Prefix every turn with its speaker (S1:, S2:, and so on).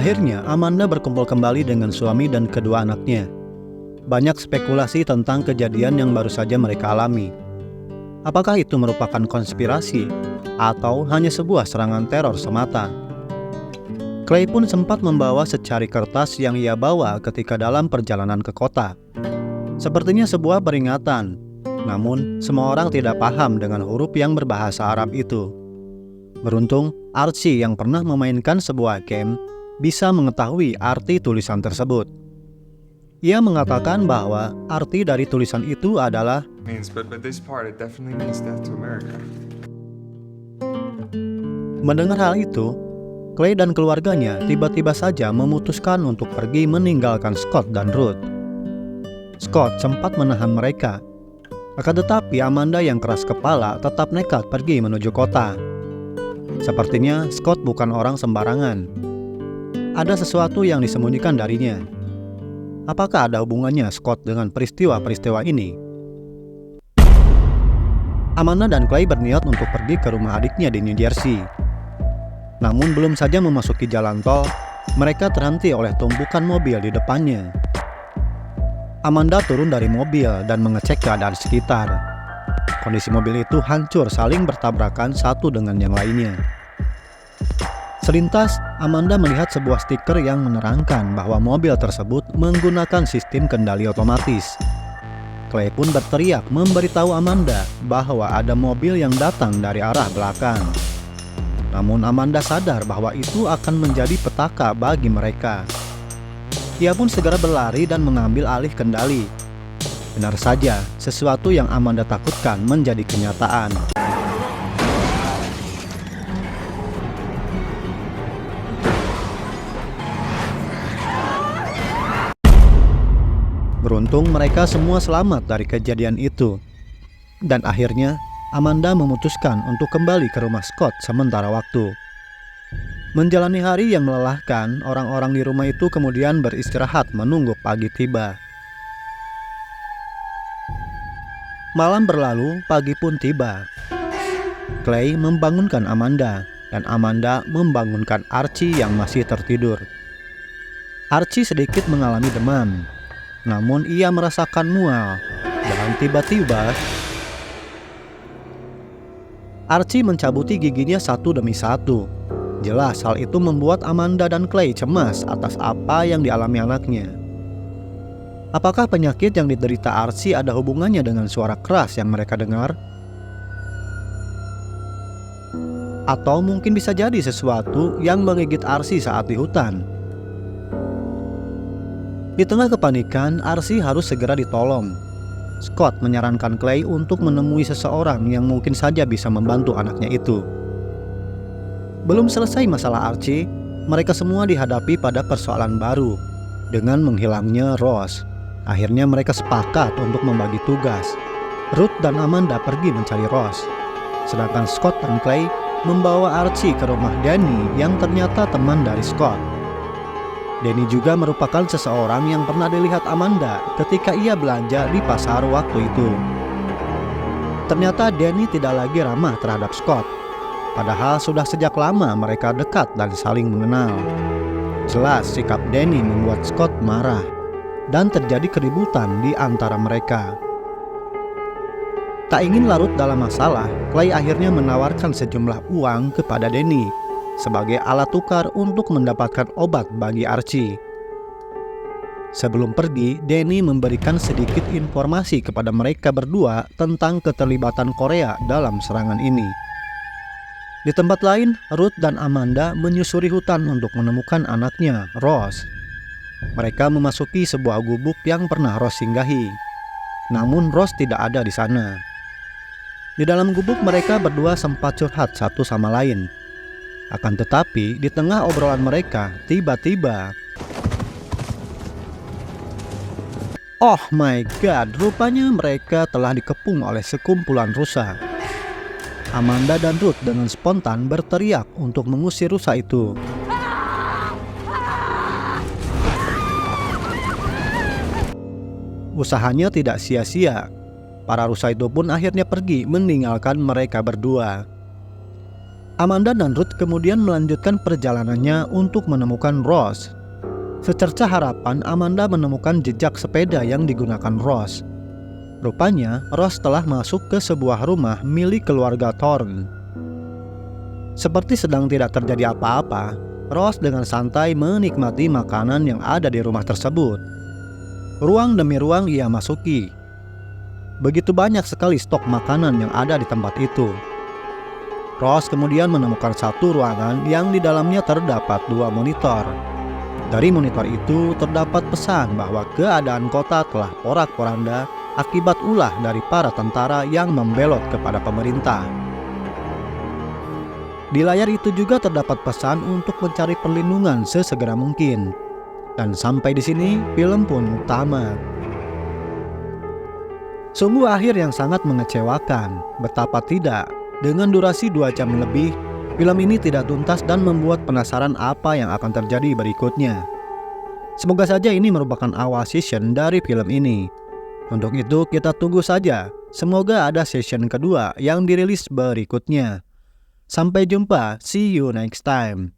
S1: Akhirnya, Amanda berkumpul kembali dengan suami dan kedua anaknya. Banyak spekulasi tentang kejadian yang baru saja mereka alami. Apakah itu merupakan konspirasi atau hanya sebuah serangan teror semata? Clay pun sempat membawa secari kertas yang ia bawa ketika dalam perjalanan ke kota. Sepertinya sebuah peringatan, namun semua orang tidak paham dengan huruf yang berbahasa Arab itu. Beruntung, Archie yang pernah memainkan sebuah game bisa mengetahui arti tulisan tersebut. Ia mengatakan bahwa arti dari tulisan itu adalah Mendengar hal itu, Clay dan keluarganya tiba-tiba saja memutuskan untuk pergi meninggalkan Scott dan Ruth. Scott sempat menahan mereka, akan tetapi Amanda yang keras kepala tetap nekat pergi menuju kota. Sepertinya Scott bukan orang sembarangan. Ada sesuatu yang disembunyikan darinya. Apakah ada hubungannya Scott dengan peristiwa-peristiwa ini? Amanda dan Clay berniat untuk pergi ke rumah adiknya di New Jersey. Namun belum saja memasuki jalan tol, mereka terhenti oleh tumpukan mobil di depannya. Amanda turun dari mobil dan mengecek keadaan sekitar. Kondisi mobil itu hancur saling bertabrakan satu dengan yang lainnya. Selintas, Amanda melihat sebuah stiker yang menerangkan bahwa mobil tersebut menggunakan sistem kendali otomatis. Clay pun berteriak memberitahu Amanda bahwa ada mobil yang datang dari arah belakang. Namun Amanda sadar bahwa itu akan menjadi petaka bagi mereka. Ia pun segera berlari dan mengambil alih kendali. Benar saja, sesuatu yang Amanda takutkan menjadi kenyataan. Beruntung mereka semua selamat dari kejadian itu. Dan akhirnya, Amanda memutuskan untuk kembali ke rumah Scott sementara waktu. Menjalani hari yang melelahkan, orang-orang di rumah itu kemudian beristirahat menunggu pagi tiba. Malam berlalu, pagi pun tiba. Clay membangunkan Amanda, dan Amanda membangunkan Archie yang masih tertidur. Archie sedikit mengalami demam, namun ia merasakan mual, dan tiba-tiba Archie mencabuti giginya satu demi satu. Jelas hal itu membuat Amanda dan Clay cemas atas apa yang dialami anaknya. Apakah penyakit yang diderita Archie ada hubungannya dengan suara keras yang mereka dengar? Atau mungkin bisa jadi sesuatu yang menggigit Archie saat di hutan. Di tengah kepanikan, Archie harus segera ditolong. Scott menyarankan Clay untuk menemui seseorang yang mungkin saja bisa membantu anaknya itu. Belum selesai masalah Archie, mereka semua dihadapi pada persoalan baru dengan menghilangnya Rose. Akhirnya mereka sepakat untuk membagi tugas. Ruth dan Amanda pergi mencari Rose, sedangkan Scott dan Clay membawa Archie ke rumah Danny yang ternyata teman dari Scott. Danny juga merupakan seseorang yang pernah dilihat Amanda ketika ia belanja di pasar waktu itu. Ternyata Danny tidak lagi ramah terhadap Scott, padahal sudah sejak lama mereka dekat dan saling mengenal. Jelas sikap Danny membuat Scott marah, dan terjadi keributan di antara mereka. Tak ingin larut dalam masalah, Clay akhirnya menawarkan sejumlah uang kepada Danny sebagai alat tukar untuk mendapatkan obat bagi Archie. Sebelum pergi, Danny memberikan sedikit informasi kepada mereka berdua tentang keterlibatan Korea dalam serangan ini. Di tempat lain, Ruth dan Amanda menyusuri hutan untuk menemukan anaknya, Rose. Mereka memasuki sebuah gubuk yang pernah Rose singgahi. Namun Rose tidak ada di sana. Di dalam gubuk mereka berdua sempat curhat satu sama lain. Akan tetapi, di tengah obrolan mereka, tiba-tiba, oh my god, rupanya mereka telah dikepung oleh sekumpulan rusa. Amanda dan Ruth dengan spontan berteriak untuk mengusir rusa itu. Usahanya tidak sia-sia. Para rusa itu pun akhirnya pergi meninggalkan mereka berdua. Amanda dan Ruth kemudian melanjutkan perjalanannya untuk menemukan Ross. Secerca harapan, Amanda menemukan jejak sepeda yang digunakan Ross. Rupanya, Ross telah masuk ke sebuah rumah milik keluarga Thorne. Seperti sedang tidak terjadi apa-apa, Ross dengan santai menikmati makanan yang ada di rumah tersebut. Ruang demi ruang ia masuki. Begitu banyak sekali stok makanan yang ada di tempat itu. Ross kemudian menemukan satu ruangan yang di dalamnya terdapat 2 monitor. Dari monitor itu terdapat pesan bahwa keadaan kota telah porak-poranda akibat ulah dari para tentara yang membelot kepada pemerintah. Di layar itu juga terdapat pesan untuk mencari perlindungan sesegera mungkin. Dan sampai di sini film pun tamat. Sungguh akhir yang sangat mengecewakan. Betapa tidak, dengan durasi 2 jam lebih, film ini tidak tuntas dan membuat penasaran apa yang akan terjadi berikutnya. Semoga saja ini merupakan awal season dari film ini. Untuk itu kita tunggu saja. Semoga ada season kedua yang dirilis berikutnya. Sampai jumpa, see you next time.